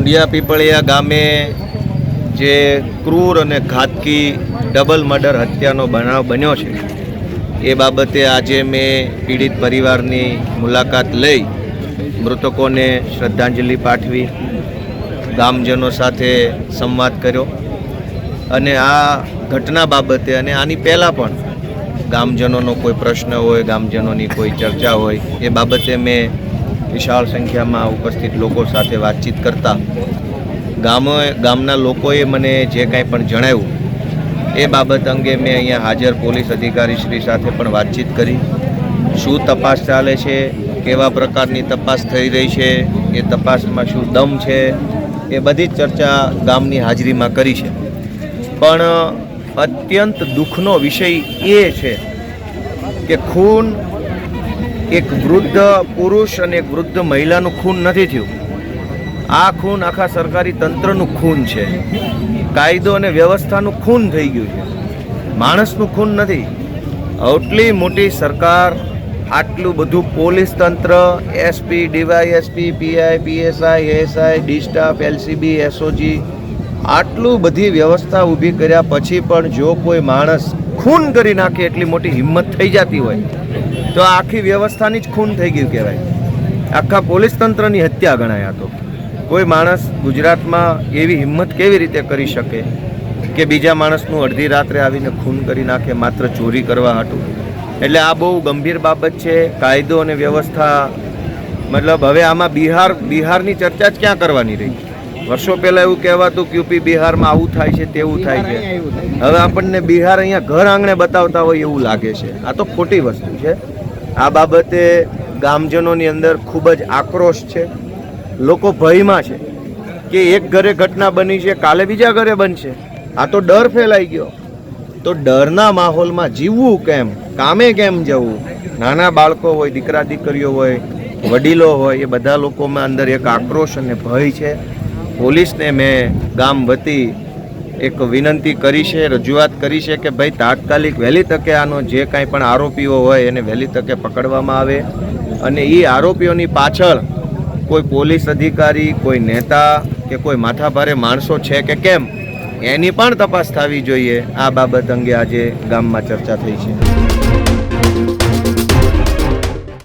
ઊંડિયા પીપળિયા ગામે જે ક્રૂર અને ઘાતકી ડબલ મર્ડર હત્યાનો બનાવ બન્યો છે એ બાબતે આજે મેં પીડિત પરિવારની મુલાકાત લઈ મૃતકોને શ્રદ્ધાંજલિ પાઠવી, ગામજનો સાથે સંવાદ કર્યો અને આ ઘટના બાબતે અને આની પહેલાં પણ ગામજનોનો કોઈ પ્રશ્ન હોય, ગામજનોની કોઈ ચર્ચા હોય એ બાબતે મેં વિશાળ સંખ્યામાં ઉપસ્થિત લોકો સાથે વાતચીત કરતા ગામના લોકોએ મને જે કાંઈ પણ જણાવ્યું એ બાબત અંગે મેં અહીંયા હાજર પોલીસ અધિકારી શ્રી સાથે પણ વાતચીત કરી. શું તપાસ ચાલે છે, કેવા પ્રકારની તપાસ થઈ રહી છે, એ તપાસમાં શું દમ છે, એ બધી જ ચર્ચા ગામની હાજરીમાં કરી છે. પણ અત્યંત દુઃખનો વિષય એ છે કે ખૂન એક વૃદ્ધ પુરુષ અને એક વૃદ્ધ મહિલાનું ખૂન નથી થયું. આ ખૂન આખા સરકારી તંત્રનું ખૂન છે, કાયદો અને વ્યવસ્થાનું ખૂન થઈ ગયું છે, માણસનું ખૂન નથી. આટલી મોટી સરકાર, આટલું બધું પોલીસ તંત્ર, SP, DYSP, PI, PSI, ASI, D staff, LCB, SOG, આટલું બધી વ્યવસ્થા ઊભી કર્યા પછી પણ જો કોઈ માણસ ખૂન કરી નાખે એટલી મોટી હિંમત થઈ જતી હોય તો આખી વ્યવસ્થાની જ ખૂન થઈ ગયું કહેવાય. આખા પોલીસ તંત્રની હત્યા ગણાય. તો કોઈ માણસ ગુજરાતમાં એવી હિંમત કેવી રીતે કરી શકે કે બીજા માણસનું અડધી રાત્રે આવીને ખૂન કરી નાખે માત્ર ચોરી કરવા હાટું? એટલે આ બહુ ગંભીર બાબત છે. કાયદો અને વ્યવસ્થા મતલબ હવે આમાં બિહારની ચર્ચા જ ક્યાં કરવાની રહી? વર્ષો પહેલાં એવું કહેવાતું કે યુપી બિહારમાં આવું થાય છે, તેવું થાય છે. હવે આપણને બિહાર અહીંયા ઘર આંગણે બતાવતા હોય એવું લાગે છે. આ તો ખોટી વસ્તુ છે. આ બાબતે ગામજનોની અંદર ખૂબ જ આક્રોશ છે. લોકો ભયમાં છે કે એક ઘરે ઘટના બની છે, કાલે બીજા ઘરે બનશે. આ તો ડર ફેલાઈ ગયો. તો ડરના માહોલમાં જીવવું કેમ, કામે કેમ જવું? નાના બાળકો હોય, દીકરા દીકરીઓ હોય, વડીલો હોય, એ બધા લોકોમાં અંદર એક આક્રોશ અને ભય છે. પોલીસને મેં ગામ વતી એક વિનંતી કરી છે, રજૂઆત કરી છે કે ભાઈ તાત્કાલિક વહેલી તકે આનો જે કાંઈ પણ આરોપીઓ હોય એને વહેલી તકે પકડવામાં આવે અને એ આરોપીઓની પાછળ કોઈ પોલીસ અધિકારી, કોઈ નેતા કે કોઈ માથાભારે માણસો છે કે કેમ એની પણ તપાસ થવી જોઈએ. આ બાબત અંગે આજે ગામમાં ચર્ચા થઈ છે.